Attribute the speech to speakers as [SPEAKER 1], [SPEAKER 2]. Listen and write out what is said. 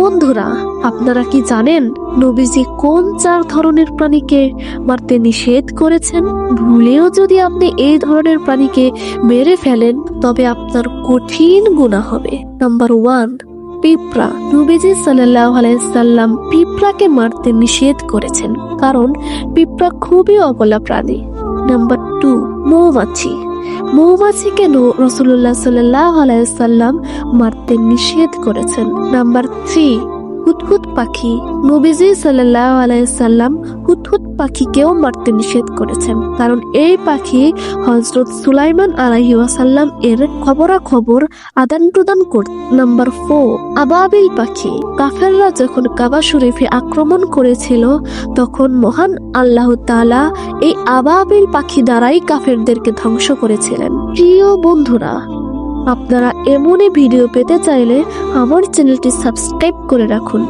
[SPEAKER 1] বন্ধুরা, আপনারা কি জানেন নবীজি কোন 4 ধরনের প্রাণীকে মারতে নিষেধ করেছেন? ভুলেও যদি আপনি এই ধরনের প্রাণীকে মেরে ফেলেন তবে আপনার কঠিন গুনাহ হবে। নাম্বার 1, পিঁপড়া। নবীজি সাল্লাল্লাহু আলাইহি সাল্লাম পিঁপড়াকে মারতে নিষেধ করেছেন, কারণ পিঁপড়া খুবই অবলা প্রাণী। নাম্বার 2, মৌমাছি। মৌমাছিকে রাসূলুল্লাহ সাল্লাল্লাহু আলাইহি সাল্লাম মারতে নিষেধ করেছেন। নাম্বার 3, হুদহুদ পাখি। নবীজি সাল্লাল্লাহু আলাইহি সাল্লাম হুদহুদ পাখিকেও মারতে নিষেধ করেছেন, কারণ এই পাখি হযরত সুলাইমান আলাইহিস সালাম এর খবরাখবর আদান প্রদান করত। নাম্বার 4, আবাবিল পাখি। কাফেররা যখন কাবা শরীফে আক্রমণ করেছিল তখন মহান আল্লাহ তাআলা এই আবাবিল পাখি দ্বারাই কাফেরদেরকে ধ্বংস করেছিলেন। প্রিয় বন্ধুরা, আপনারা এমনই ভিডিও পেতে চাইলে আমার চ্যানেলটি সাবস্ক্রাইব করে রাখুন।